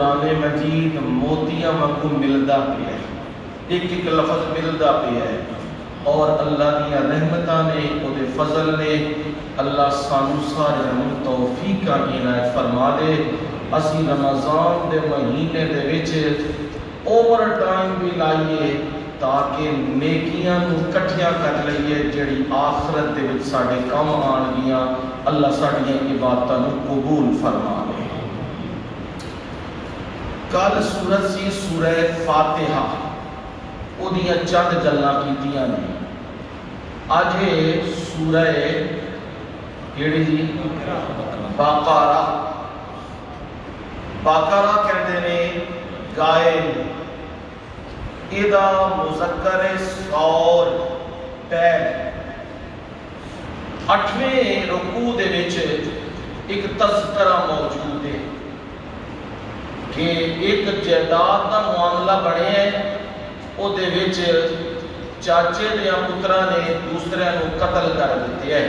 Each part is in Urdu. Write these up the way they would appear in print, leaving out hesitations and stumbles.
قرآن مجید موتیاں وانگو ملدا پیا ہے، ایک ایک لفظ ملدا پیا ہے، اور اللہ دیا رحمتاں نے او دے فضل نے اللہ سانو سارے توفیق کا عنایت فرما دے، اسی رمضان دے مہینے دے وچ اوور ٹائم بھی لائیے تاکہ نیکیاں نو کٹھیاں کر لئیے جڑی آخرت دے وچ ساڈے کام آن گیاں، اللہ ساڈیاں عبادتاں نو قبول فرما لے۔ کل سورت سی سورہ فاتحہ، او دیاں چند گلاں کیتیاں نے۔ اج ہے سورہ کیڑی جی؟ بقرہ۔ بقرہ کہندے نے گائے، ادا مذکر سور پیر۔ 8ویں رکوع دے وچ ایک تذکرہ موجود ہے کہ ایک جائیداد دا معاملہ بنے ہے، او دے وچ چاچے دیا پترا نے دوسرے نو قتل کر دیتے ہیں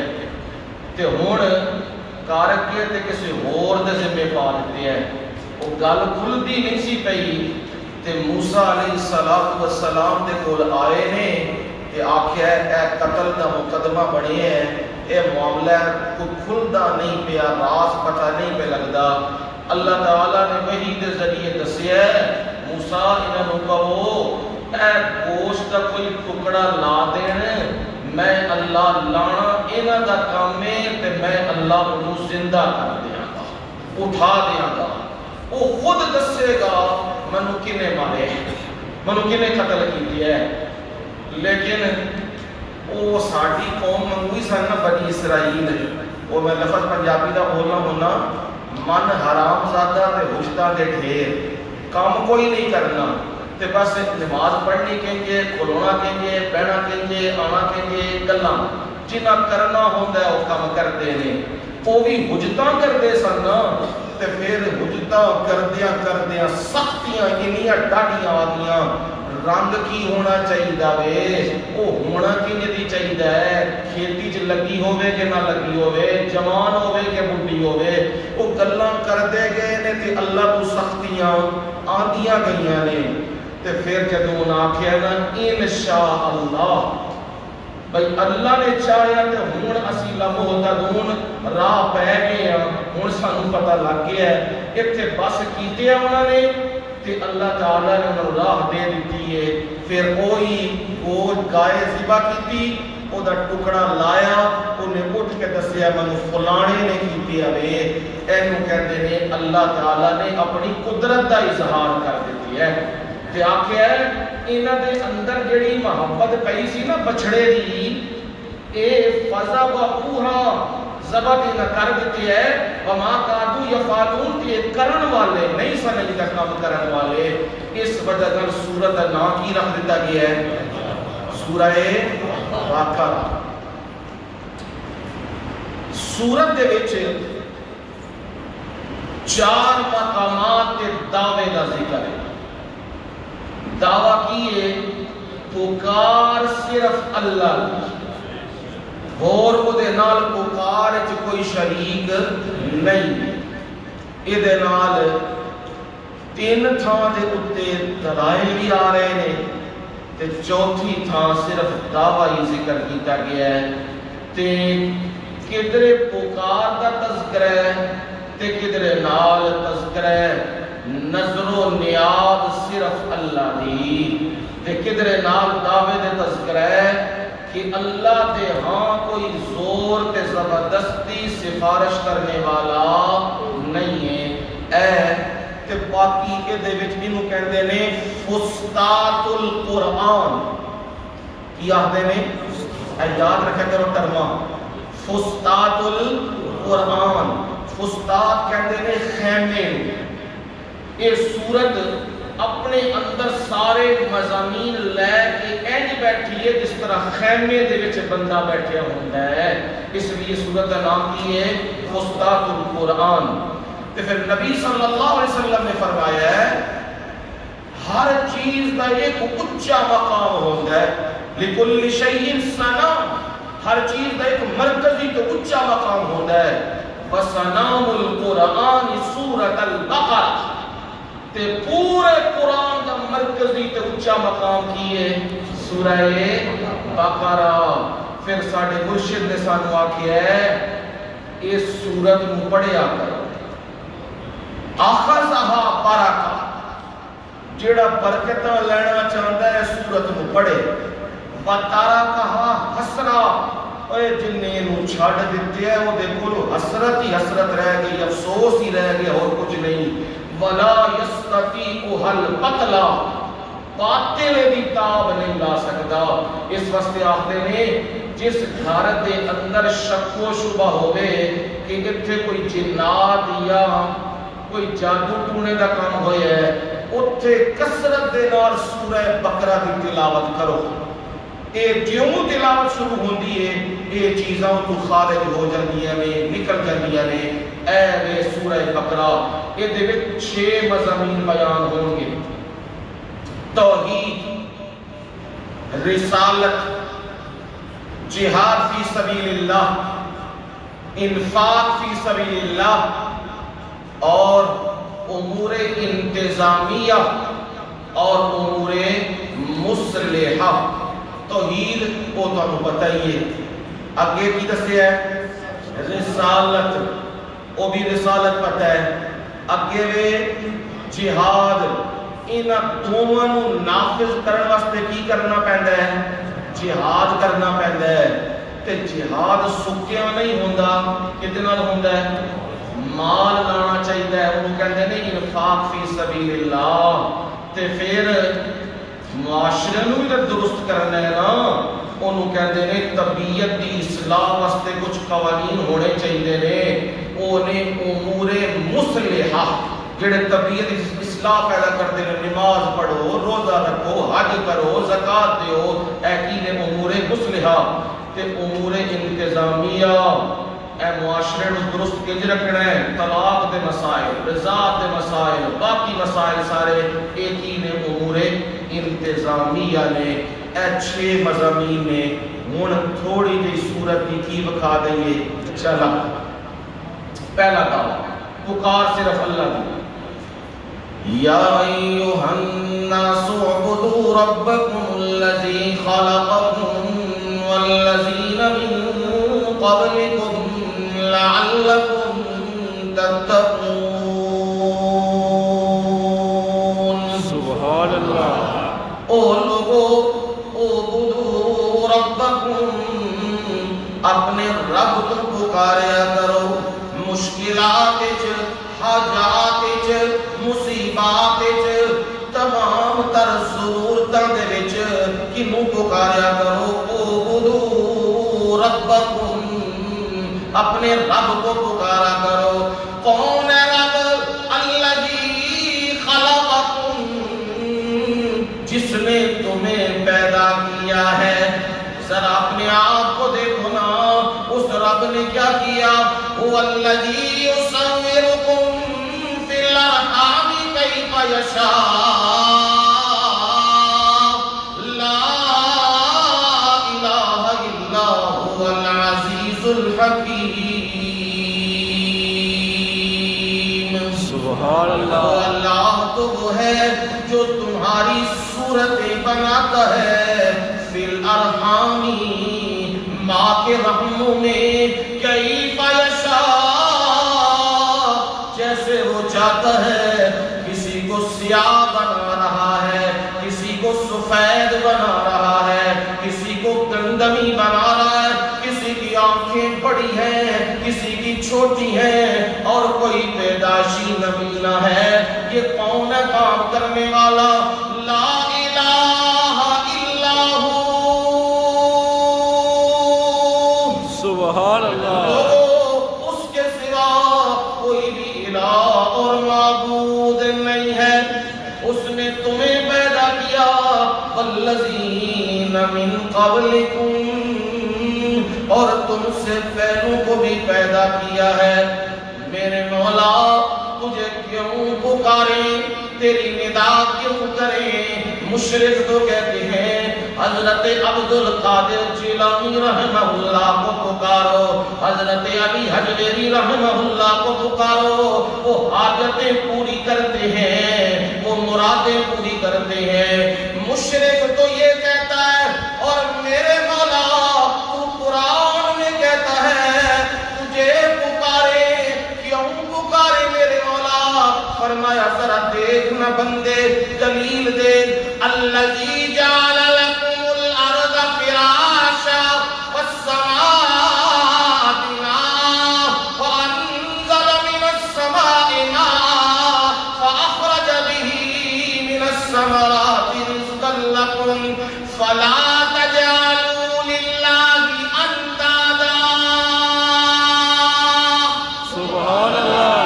تے ہن کر کے تے کسی ہور دے ذمہ پا دیتے ہیں۔ وہ گل کھلدی نہیں سی پئی تے موسیٰ علیہ السلام دے کول آئے نے تے آکھیا اے قتل دا مقدمہ بنے ہے، اے معاملہ کو کھلدا نہیں پیا، راز پتہ نہیں پہ لگدا۔ اللہ تعالیٰ نے وحی دے ذریعے دسیا ہے موسیٰ انہاں نو کہو اے گوشت کا کوئی ٹکڑا لا دین، میں اللہ لانا انہاں دا کام ہے تے میں اللہ انہوں زندہ کر دیاں گا، اٹھا دیاں گا۔ وہ خود دسے گا منو کنے مارے، منو کنے قتل کی ہے۔ لیکن وہ ساڑی قوم منگوئی سننا بنی اسرائیل، وہ میں لفظ پنجابی دا بولنا ہونا، من حرام زادہ تے حشتہ دے ڈھیر، کام کوئی نہیں کرنا تے بس نماز پڑھنی کہیں گے، کھلونا کہیں گے، پہنا کہیں گے، آنا کہیں گے، گلنا جنہ کرنا ہوندہ ہے وہ کام کر دینے۔ وہ بھی حجتاں کر دے سننا تے پھر حجتاں کردیاں سختیاں انیاں ڈاڑیاں آگیاں، رنگ کی ہونا چاہیے دے، وہ ہونا کی نہیں چاہیے ہے، کھیتی چ لگی ہوئے کہ نہ لگی ہوئے، جوان ہوئے کہ بڑھی ہوئے، وہ گلاں کر دے گئے نے تے اللہ تو سختیاں آدیاں گئیاں نے۔ تے پھر جدوں انہاں آکھیا نا انشاءاللہ، بھئی اللہ نے چاہیا تے ہون اسی لمحدون راہ پہ گئے ہیں، ہون سانو پتہ لگ گیا ہے، اتھے بس کیتے ہیں انہوں نے تے اللہ تعالیٰ نے انہوں راہ دے دیتی ہے۔ پھر وہ گائے ذبح کیتی، او دا ٹکڑا لایا، انہیں اٹھ کے دسیا منو فلانے نے کیتی ہے، اینو کہتے ہیں اللہ تعالیٰ نے اپنی قدرت دا اظہار کر دیتی ہے۔ تے آکھیا ہے انہاں دے اندر جڑی محبت پئی سی نا بچھڑے دی، اے فذبحوہا ذبح بھی نہ کر دیتی ہے، وما کادو یفعلون کہ کرن والے نہیں سمجھ کا کام کرن والے۔ اس وجہ سے سورت کا نام کی رکھ دیتا گیا ہے سورہ بقرہ۔ سورت دے وچ 4 مقامات کے دعوے کا ذکر ہے۔ دعویٰ کیے پکار صرف اللہ کی، اور وہ دے نال پکار چ کوئی شریک نہیں۔ اے دے نال 3 تھاں دے اتے دلائل بھی آ رہے ہیں تے 4تھی تھاں صرف دعویٰ ہی ذکر کیتا گیا ہے۔ تے کدھرے پکار دا تذکرہ ہے تے کدھرے نال تذکرہ ہے نظر و نیاز صرف اللہ دی، تے کدھرے نال دعوے دے تذکرہ ہے کہ اللہ دے ہاں کوئی زور تے زبردستی سفارش کرنے والا نہیں ہے۔ اے تے باقی کے دے وچ انہوں کہندے نے فسطاط القرآن، کی آخدے نے اے یاد رکھا کرو ترما، فسطاط القرآن، فسطاط کہندے نے خیمے۔ یہ سورت اپنے اندر سارے مضامین لے کے اینج بیٹھی ہے جس طرح خیمے دے وچ بندہ بیٹھیا ہوتا ہے، اس لیے سورت کا نام کی ہے فسطاط القرآن۔ تو پھر نبی صلی اللہ علیہ وسلم نے فرمایا ہے ہر چیز کا ایک اونچا مقام ہوتا ہے، لکل شیء صنم، ہر چیز کا ایک مرکزی تو اونچا مقام ہوتا ہے۔ وَصَنَامُ الْقُرْآنِ سورۃ البقرہ، تے پورے قرآن دا مرکزی تے اونچا مقام کی ہے سورہ بقرہ. پھر ساڈے مرشد نے سانو آکھیا ہے اس سورت نو پڑھیا کرو. اخذھا برکہ، جیڑا برکتاں لینا چاہندا ہے سورت نو پڑھے. وترکھا حسرا، اے جنے نو چھڑ دتے ہے او دے کول حسرت ہی حسرت رہ گئی، افسوس ہی رہ گیا، اور کچھ نہیں. ولا یستطیع القتلا، باطل دی تاب نہیں لا سکتا. اس واسطے آخدے نے جس گھر دے اندر شک و شبہ ہوئے کہ اتھے کوئی جنات یا کوئی جادو ٹونے دا کام ہویا ہے، اتھے کثرت دے نال سورہ بقرہ دی تلاوت کرو. اے جیوں تلاوت شروع ہوندی ہے اے چیزاں تو خارج ہو جاندیاں نے، نکل جاندیاں نے. اے وے سورہ بقرہ، اے دے وچ 6 مضامین بیان ہون گے. توحید، رسالت، جہاد فی سبیل اللہ، انفاق فی سبیل اللہ، اور امور انتظامیہ اور امور مصلحہ. توحید وہ تو پتہ ہی ہے. اگے کی دسیا ہے رسالت، وہ بھی رسالت پتہ ہے. اگے وے جہاد، انہاں دونوں نافذ کرنے واسطے کی کرنا پیندا ہے؟ جہاد کرنا پیندا ہے. تے جہاد سکیا نہیں ہوندا، کدے نال ہوندا ہے؟ مال لانا چاہیے ہے. انہوں کہندے نے انفاق فی سبیل اللہ. تے پھر معاشرے نو بھی درست کرنا ہے نا. انہوں کہندے نے طبیعت دی اصلاح واسطے کچھ قوانین ہونے چاہیے نے. وہ نے امور مصلحہ، جڑے طبیعت اصلاح پیدا کرتے ہیں. نماز پڑھو، روزہ رکھو، حج کرو، زکات دیو، اے کی نے امور مصلحہ. تے امور انتظامیہ، اے معاشرے نو درست کنج رکھنا ہے. طلاق دے مسائل، رضا دے مسائل، باقی مسائل سارے ایک ہی نے امور انتظامیہ نے. اے 6 مضامین نے. ہن تھوڑی جی صورت کی بکھا دئیے. چلا پہلا دعویٰ، پکار صرف اللہ کی. یا ایھا الناس اعبدوا ربکم الذی خلقکم والذین من قبلکم لعلکم تتقون. سبحان اللہ. او لوگو اعبدوا ربکم، اپنے رب کو پکاریا کرو. مشکلات حاجات مصیبات تمام تر ضرورتاں دے وچ کنوں پکاریا کرو. اعبدوا ربکم، اپنے رب کو پکارا کرو. کون ہے رب؟ الذی خلقکم، جس نے تمہیں پیدا کیا ہے. ذرا اپنے آپ کو دیکھو نا، اس رب نے کیا کیا؟ هو الذی یصورکم فی الارحام کیف یشاء، لا الہ الا هو العزیز الحکیم. سبحان اللہ. اللہ تو وہ ہے جو تمہاری صورتیں بناتا ہے. فی الارحامی، ماں کے رحموں میں، کیف یشاء، جیسے وہ چاہتا ہے. کسی کو سیاہ بنا رہا ہے، کسی کو سفید بنا رہا ہے، کسی کو گندمی بنا رہا ہے. کسی کی آنکھیں بڑی ہیں، کسی کی چھوٹی ہیں، اور کوئی پیدائشی نمونہ ہے. یہ کون ہے کام کرنے والا؟ لا الہ الا ہو. سبحان اللہ. اس کے سوا کوئی بھی الہ اور معبود نہیں ہے. اس نے تمہیں پیدا کیا. والذین من قبلکم، اور تم سے پہلوں کو بھی پیدا کیا ہے. میرے مولا تجھے کیوں پکاریں، تیری ندا کیوں کریں؟ مشرک تو کہتے ہیں حضرت عبد القادر جیلانی رحمہ اللہ کو پکارو، حضرت علی حجویری رحمہ اللہ کو پکارو، وہ حاجتیں پوری کرتے ہیں. رہے ہیں. مشرک تو یہ کہتا ہے اور میرے مولا تو قرآن میں کہتا ہے تجھے پکارے کیوں پکارے میرے مولا. فرمایا ذرا دیکھنا بندے دلیل دے. الذی جعل لکم الارض فراشا والسماء بناء وانزل من السماء ماء فاخرج به من الثمرات رزقا لکم فلا تجعلوا للہ اندادا. سبحان اللہ.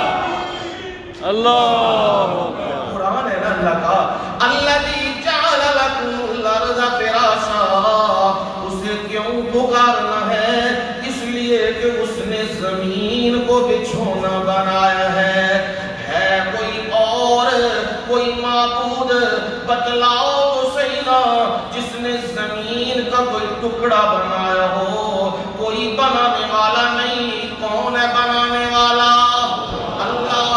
اللہ قرآن ہے نا اللہ کا. الذی جعل لکم الارض فراشا. اسے کیوں پکارنا ہے؟ اس لیے کہ اس نے زمین کو بچھونا بنایا ہے. ہے کوئی اور کوئی معبود بتلاؤ تو صحیح نا جس نے زمین کا کوئی ٹکڑا بنایا ہو. کوئی بنانے والا نہیں. کون ہے بنانے والا؟ اللہ.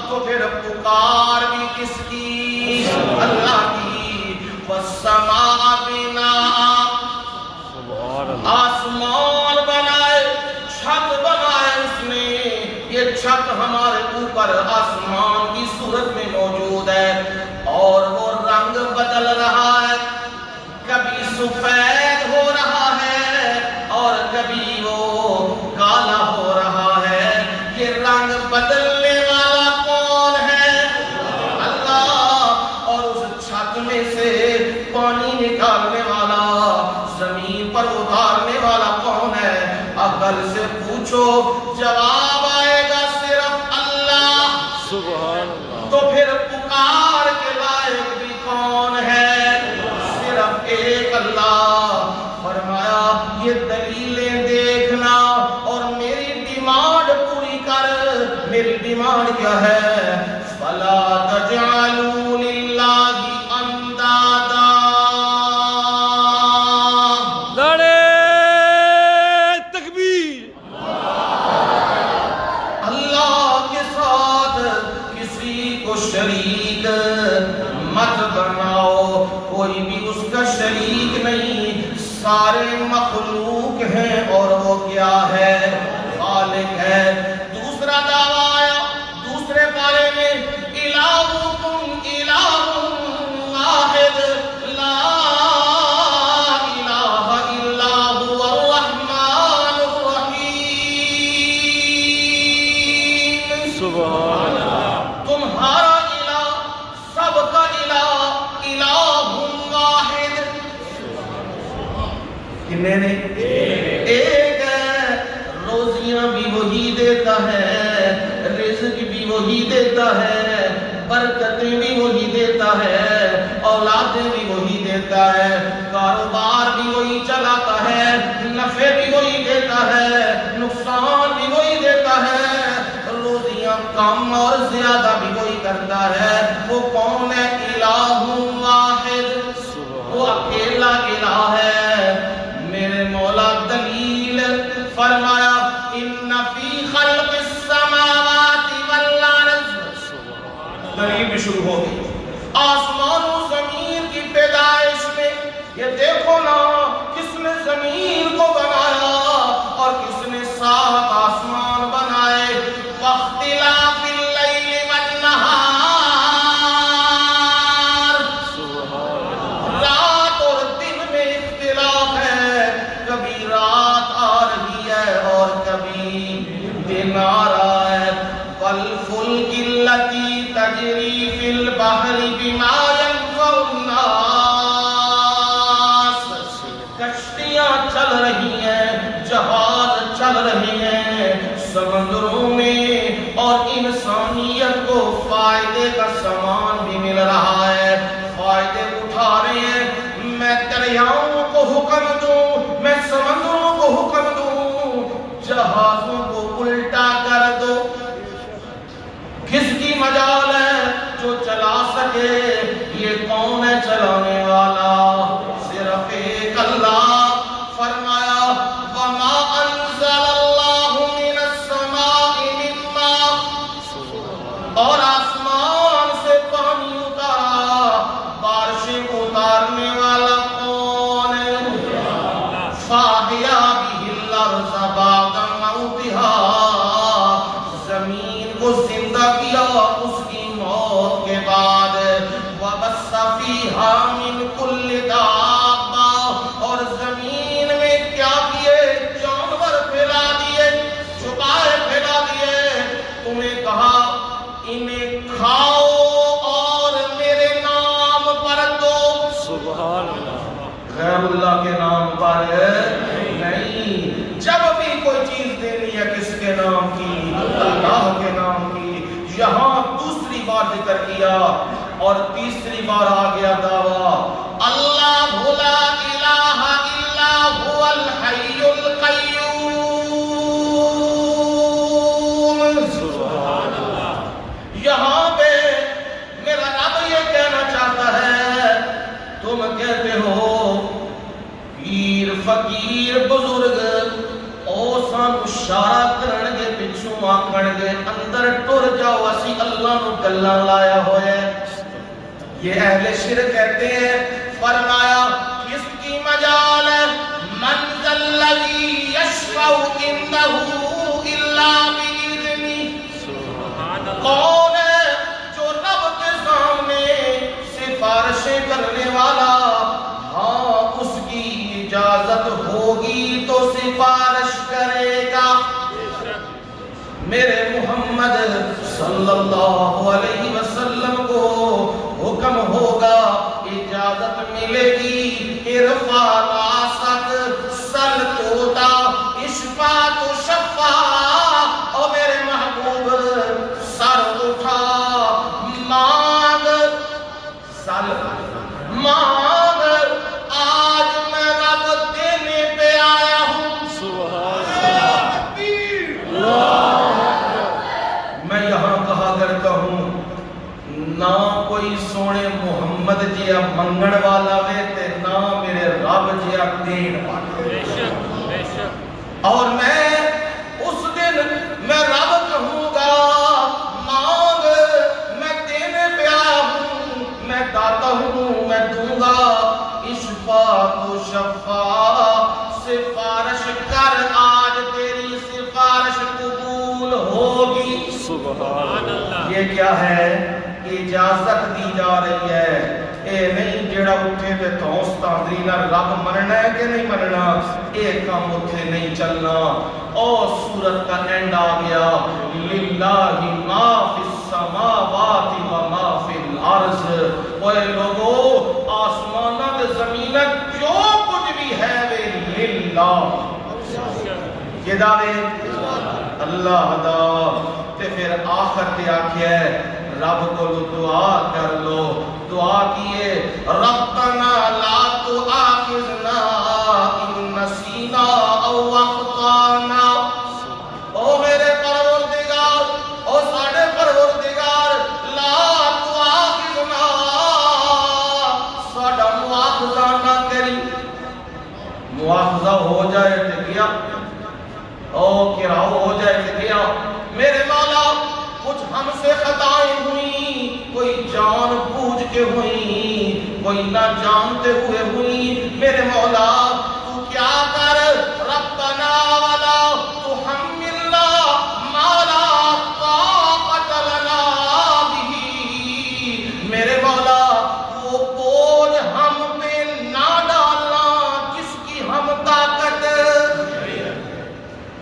تو پھر پکار بھی کس کی؟ اللہ کی. والسماء بناء. سبحان اللہ. آسمان بنائے چھت بنائے اس نے. یہ چھت ہمارے اوپر آسمان کی صورت میں موجود ہے اور وہ رنگ بدل رہا ہے. کبھی سفید ہو رہا ہے اور کبھی وہ کالا ہو رہا ہے. یہ رنگ بدلنے والا کون ہے؟ اللہ. اور اس چھت میں سے پانی نکالنے والا زمین پر اتارنے والا کون ہے؟ عقل سے پوچھو جواب آئے گا صرف اللہ. سبحان اللہ. تو پھر پکار کے لائق بھی کون ہے؟ صرف ایک اللہ. فرمایا یہ دلیلیں دیکھنا اور میری ڈیمانڈ پوری کر. میری ڈیمانڈ کیا ہے؟ فلا تجعلوا للہ اندادا. نعرہ تکبیر. اللہ کے ساتھ کسی کو شریک مت بناؤ. کوئی بھی اس کا شریک نہیں. سارے مخلوق ہیں اور وہ کیا ہے؟ خالق ہے. دوسرا دعویٰ آیا دوسرے بارے میں الہکم الہ واحد لا الہ الا هو الرحمن الرحیم. سبحان اللہ. تمہارا الہ سب کا الہ الہ واحد. کتنے نے؟ ایک ہے. روزیاں بھی وہی دیتا ہے, رزق بھی وہی دیتا ہے, برکتیں بھی وہی دیتا ہے, اولادیں بھی وہی دیتا ہے, کاروبار بھی وہی چلاتا ہے, نفع بھی وہی دیتا ہے, نقصان بھی وہی دیتا ہے, روزیاں کم اور زیادہ بھی وہی کرتا ہے. وہ کون ہے؟ الہ واحد. وہ اکیلا الہ ہے. میرے مولا دلیل فرمایا ان فی خلق السماوات والارض. دلیل بھی شروع ہو گئی. آسمان و زمین کی پیدائش میں یہ دیکھو نا کس نے زمین کو بنایا اور کس نے 7 آسمان بنائے. واختلاف اللیل والنہار. رات اور دن میں اختلاف ہے. کبھی رات آ رہی ہے اور کبھی دن آ رہا ہے. والفلک التی تجری فی البحر بما ينفع الناس. کشتیاں چل رہی ہیں, جہاز چل رہے ہیں سمندروں میں اور انسانیت کو فائدے کا سامان بھی مل رہا ہے. فائدے اٹھا رہے ہیں. میں دریاؤں کو حکم دوں, میں سمندروں کو حکم دوں, جہازوں کو الٹا کر دو. کس کی مجال ہے جو چلا سکے؟ یہ کون ہے چلانے والا؟ صرف ایک اللہ. فرمایا وما انزل اللہ من السماء من ماء. اور آسمان سے پانی اتارا, بارشیں فیہا من کل دابہ، اور زمین میں کیا کیے؟ جانور پھیلا دیے، چھپائے پھیلا دیے۔ تمہیں کہا انہیں کھاؤ اور میرے نام پر دو، سبحان اللہ، غیر اللہ کے نام پر نہیں۔ جب بھی کوئی چیز دینی ہے کس کے نام کی؟ اللہ کے نام کی۔ یہاں دوسری بار ذکر کیا اور تیسری بار آ گیا دعویٰ، اللہ لا الہ الا هو الحی القیوم۔ سبحان اللہ، یہاں پہ میرا رب یہ کہنا چاہتا ہے، تم کہتے ہو پیر فقیر بزرگ او سانو اشارہ کرنگے پچھوں آکھنگے اندر ٹر جاؤ اسی اللہ نو گلاں لایا ہوئے۔ یہ اہل شرک کہتے ہیں، فرمایا کس کی مجال ہے؟ من ذا الذی یشفع عنده الا باذنہ، کون ہے جو رب کے سامنے سفارشیں کرنے والا؟ ہاں اس کی اجازت ہوگی تو سفارش کرے گا۔ میرے محمد صلی اللہ علیہ وسلم کو حکم ہوگا، اجازت ملے گی، ارفع راسک سل توتا اشفا تو شفا، او میرے محبوب سر اٹھا مانگ، سل مانگ، آج میں رب دینے پہ آیا ہوں۔ سبحان میں یہاں کہا کرتا ہوں، نہ کوئی سونے محمد جیا منگن والا وے تے نہ میرے رب جیا دین والا۔ بے شک، بے شک، اور میں اس دن میں رب کہوں گا مانگ، میں دینے پہ آیا ہوں، میں داتا ہوں، میں دوں گا۔ اشفا تو شفا، سفارش کر، آج تیری سفارش قبول ہوگی۔ سبحان اللہ، یہ کیا ہے؟ اجازت دی جا رہی ہے، اے نہیں جڑا اٹھے تے توس تاندری نہ رب مننا ہے کہ نہیں مننا، اے کام اٹھے نہیں چلنا۔ او سورت کا اینڈ آ گیا، للہ ما فی السماوات و ما فی الارض۔ اوے لوگو، آسمانہ دے زمینہ جو کچھ بھی ہے وہ للہ، یہ دعوے اللہ دا۔ تے پھر آخر تے آکھیا ہے رب کو دعا کر لو، دعا کیے ربنا لا تؤاخذنا ان نسینا او اخطانا۔ او میرے پروردگار، او ساڈے پروردگار، لا تؤاخذنا، ساڈا مواخذہ نہ کری۔ مواخذہ ہو جائے تے گیا، او کراؤ ہو جائے تے گیا۔ میرے مولا کچھ ہم سے خطائیں ہوئیں، کوئی جان بوجھ کے ہوئیں، کوئی نہ جانتے ہوئے ہوئیں۔ میرے مولا تو کیا کر، ربنا ولا تحملنا ما لا طاقت لنا به، میرے مولا وہ بوجھ ہم پہ نہ ڈالنا جس کی ہم طاقت۔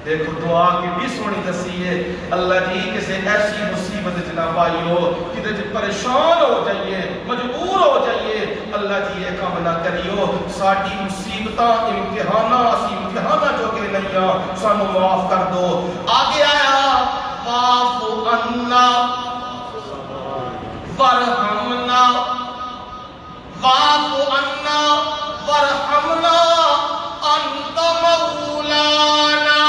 دیکھو دعا کی بھی سونی دسی ہے، اللہ جی کسی ایسی مصیبت نہ پائی ہو کدھر پریشان ہو جائیے، مجبور ہو جائیے، اللہ جی یہ کام نہ کریو، ساڈی مصیبتاں امتحاناں اسی امتحاناں جو کہ نہیں سانو معاف کر دو۔ آگے آیا واعف عنا ورحمنا، واعف عنا ورحمنا انت مولانا۔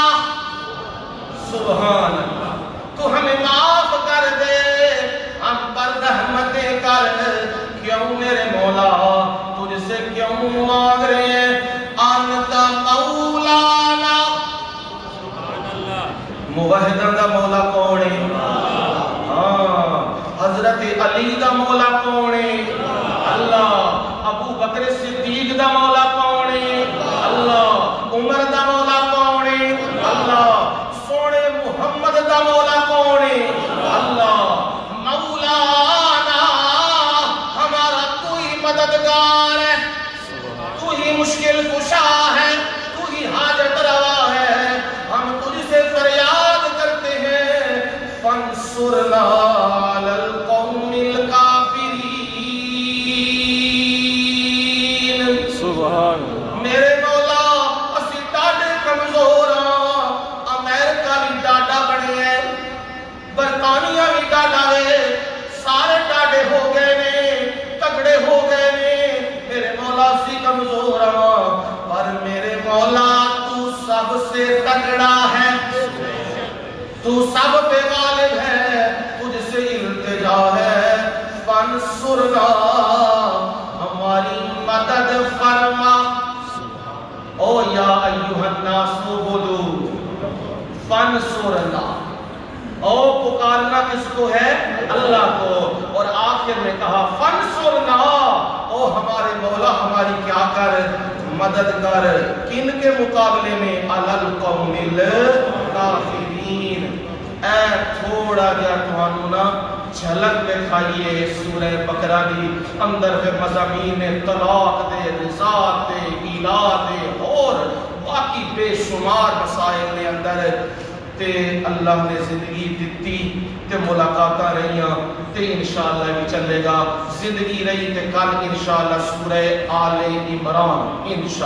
سبحان اللہ، تو ہمیں معاف کر دے، ہم پر رحمتیں کر۔ کیوں میرے مولا تجھ سے کیوں مانگ رہے ہیں؟ انت مولانا، موحداں دا مولا کون ہے؟ ہاں، حضرت علی دا مولا کون ہے؟ اللہ۔ ابو بکر صدیق دا مولا کون مددگار ہے، تو ہی مشکل کشا ہے، تو ہی حاجت روا ہے، ہم تجھ سے فریاد کرتے ہیں فانصرنا علی القوم الکافرین۔ سبحان میرے مولا اسی ڈاڈے کمزور ہاں، امریکہ بھی ڈاڈا بنے ہیں، برطانیہ بھی ڈاڈا ہے، سارے ڈاڈے ہو گئے نے، تگڑے ہو گئے نے، میرے مولا سی کمزور ہاں، پر میرے مولا تو سب سے تگڑا ہے، تو سب پہ غالب ہے، تجھ سے التجا ہے فانصرنا، ہماری مدد فرما۔ او یا ایوہ الناس عبدوا فانصرنا، او پکارنا کس کو ہے؟ اللہ کو، اور آخر میں کہا فانصرنا، او ہمارے مولا ہماری کیا کر؟ مدد کر، کن کے مقابلے میں؟ علی القوم الکافرین۔ اے تھوڑا جا تھانوں نا جھلک دکھائیے سورہ بقرہ دی اندر پہ مضامین طلاق دے، رضاعت دے، ایلاد دے اور باقی بے شمار مسائل نے اندر تے اللہ نے زندگی دیتی تے ملاقاتاں رہیاں تے انشاءاللہ بھی چلے گا، زندگی رہی تے کل انشاءاللہ سورہ آل عمران انشاءاللہ